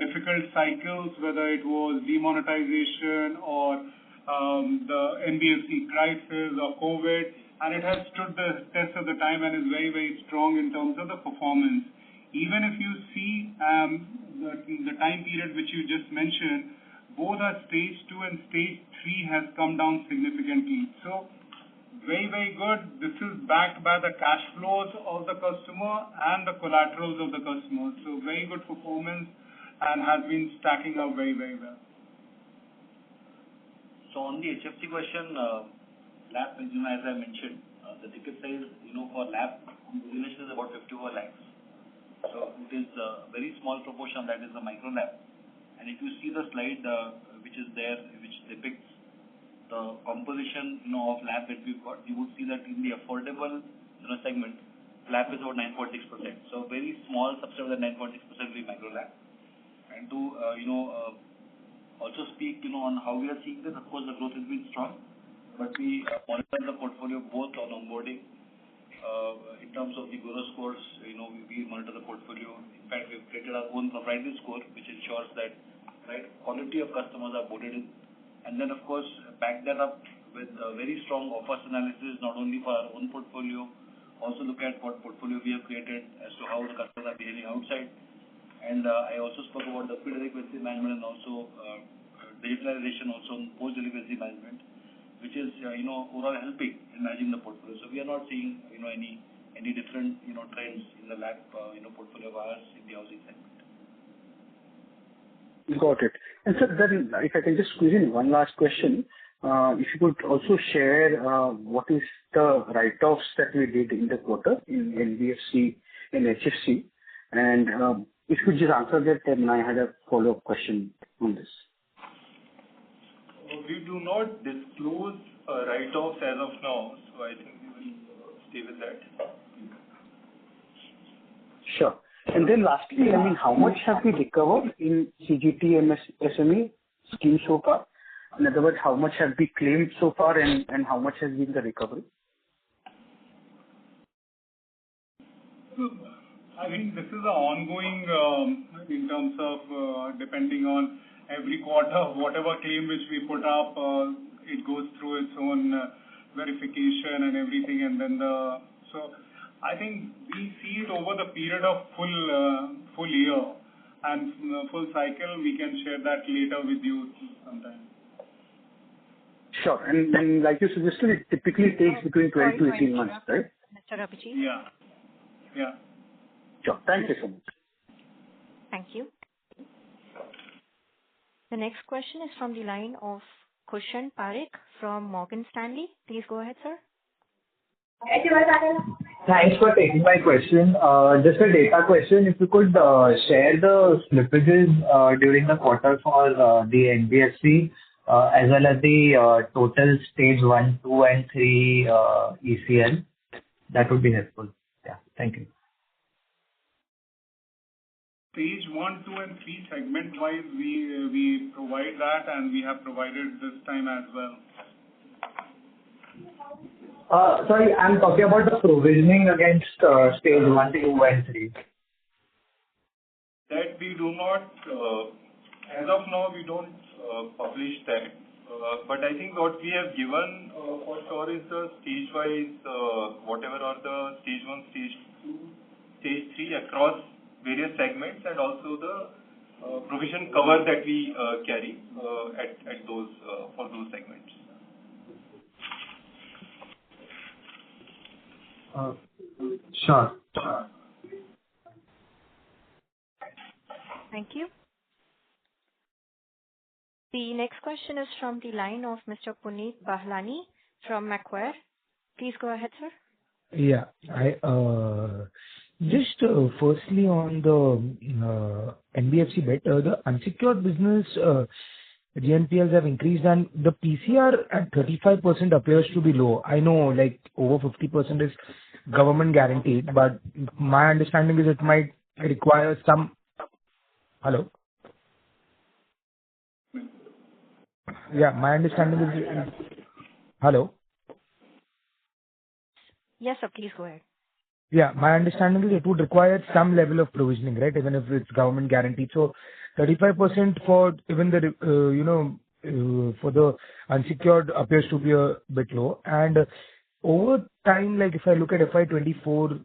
difficult cycles, whether it was demonetization or the NBFC crisis or COVID, and it has stood the test of the time and is very, very strong in terms of the performance. Even if you see the time period which you just mentioned, both our stage 2 and stage 3 has come down significantly. So very, very good. This is backed by the cash flows of the customer and the collaterals of the customer. So very good performance and has been stacking up very, very well. So on the HFC question, lab, as I mentioned, the ticket size, for lab origination is about 54 lakhs. So it is a very small proportion that is the micro lab. And if you see the slide which is there, which depicts the composition of lab that we've got, you would see that in the affordable segment, lab is about 9.6%. So very small subset of the 9.6% will be micro lab. And to also speak on how we are seeing this, of course the growth has been strong, but we monitor the portfolio both on onboarding. In terms of the bureau scores, we monitor the portfolio. In fact, we've created our own proprietary score, which ensures that quality of customers are boarded in. And then, of course, back that up with very strong offers analysis, not only for our own portfolio, also look at what portfolio we have created as to how the customers are behaving outside. And I also spoke about the pre-delinquency management and also digitalization, also post-delinquency management, which is overall helping in managing the portfolio. So we are not seeing any different trends in the lab portfolio of ours in the housing segment. Got it. And sir, then if I can just squeeze in one last question, if you could also share what is the write-offs that we did in the quarter in NBFC and HFC, and if you could just answer that, then I had a follow-up question on this. We do not disclose write-offs as of now, so I think we will stay with that. Sure. And then lastly, how much have we recovered in CGT SME scheme so far? In other words, how much have we claimed so far and how much has been the recovery? I think this is an ongoing in terms of depending on every quarter, whatever claim which we put up, it goes through its own verification and everything, and then so I think we see it over the period of full year and full cycle. We can share that later with you sometime. Sure. And like you suggested, it typically takes between 12 to 18 months, right? Mr. Abhijit? Yeah. Sure. Thank you so much. Thank you. The next question is from the line of Kushan Parikh from Morgan Stanley. Please go ahead, sir. Thanks for taking my question. Just a data question. If you could share the slippages during the quarter for the NBFC as well as the total stage 1, 2 and 3 ECL, that would be helpful. Yeah, thank you. Stage 1, 2 and 3 segment-wise, we provide that, and we have provided this time as well. Sorry, I'm talking about the provisioning against stage 1, 2 and 3. That we do not, as of now, we don't publish that. But I think what we have given for sure is the stage-wise, whatever are the stage 1, stage 2, stage 3 across various segments, and also the provision cover that we carry at those for those segments. Sure. Thank you. The next question is from the line of Mr. Puneet Bahlani from Macquarie. Please go ahead, sir. Yeah. Just firstly on the NBFC bit, the unsecured business GNPLs have increased and the PCR at 35% appears to be low. I know like over 50% is government guaranteed, but my understanding is it might require some. Hello? Yeah, my understanding is. Hello? Yes, sir, please go ahead. Yeah, my understanding is it would require some level of provisioning, right? Even if it's government guaranteed. So 35% for even the, for the unsecured appears to be a bit low. And over time, like if I look at FY24,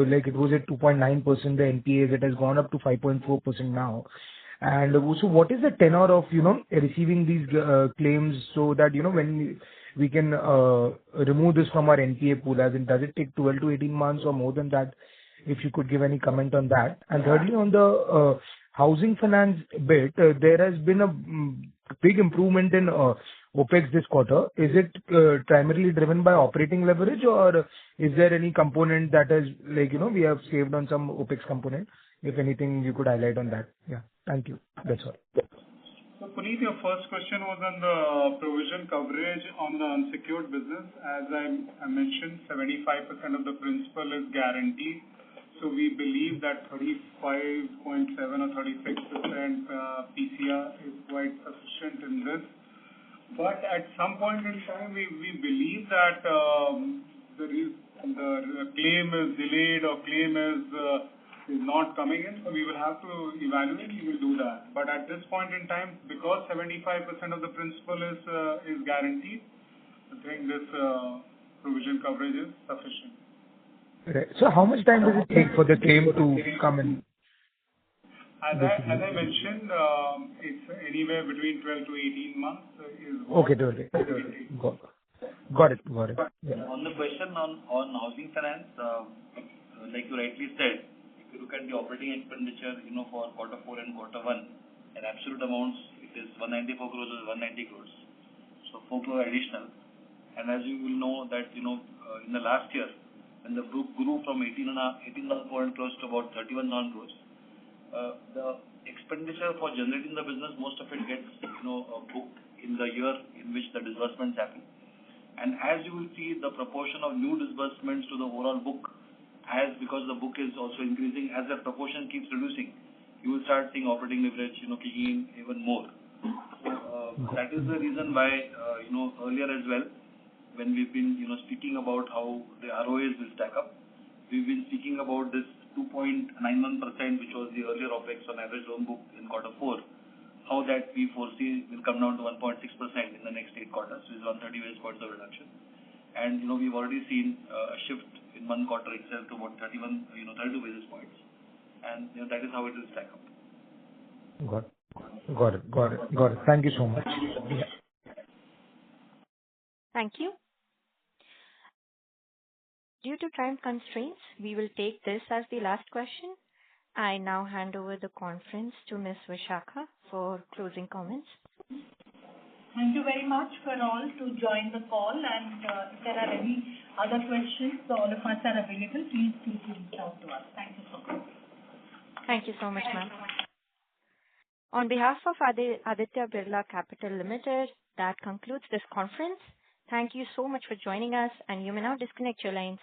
like it was at 2.9%, the NPAs, it has gone up to 5.4% now. And so what is the tenor of, receiving these claims so that, when we can remove this from our NPA pool, as in does it take 12 to 18 months or more than that? If you could give any comment on that. And thirdly, on the housing finance bit, there has been a big improvement in OPEX this quarter. Is it primarily driven by operating leverage or is there any component that is like, we have saved on some OPEX component? If anything, you could highlight on that. Yeah. Thank you. That's all. So, Puneet, your first question was on the provision coverage on the unsecured business. As I mentioned, 75% of the principal is guaranteed. So we believe that 35.7 or 36% PCR is quite sufficient in this. But at some point in time, we believe that the claim is delayed or claim is not coming in, so we will have to evaluate, we will do that. But at this point in time, because 75% of the principal is guaranteed, I think this provision coverage is sufficient. Right. So how much time does it take for the claim to come in? As I mentioned, it's anywhere between 12 to 18 months. Okay, got it. Yeah. On the question on housing finance, like you rightly said, if you look at the operating expenditure, for quarter 4 and quarter 1, in absolute amounts, it is 194 crores or 190 crores. So 4 crore additional. And as you will know that, in the last year, when the group grew from 18,400 crores to about 31,000 crores, the expenditure for generating the business, most of it gets, booked in the year in which the disbursements happen. And as you will see, the proportion of new disbursements to the overall book, because the book is also increasing, as that proportion keeps reducing, you will start seeing operating leverage, kicking in even more. So that is the reason why, earlier as well, when we've been, speaking about how the ROAs will stack up, we've been speaking about this 2.91%, which was the earlier OPEX on average loan book in quarter 4, how that we foresee will come down to 1.6% in the next 8 quarters, which is 130 basis points of reduction. And, we've already seen a shift in one quarter itself to about 32 basis points. And, that is how it will stack up. Got it. Thank you so much. Yeah. Thank you. Due to time constraints, we will take this as the last question. I now hand over the conference to Ms. Vishakha for closing comments. Thank you very much for all to join the call, and if there are any other questions, all of us are available. Please feel free to reach out to us. Thank you so much. Thank you so much, ma'am. On behalf of Aditya Birla Capital Limited, that concludes this conference. Thank you so much for joining us, and you may now disconnect your lines.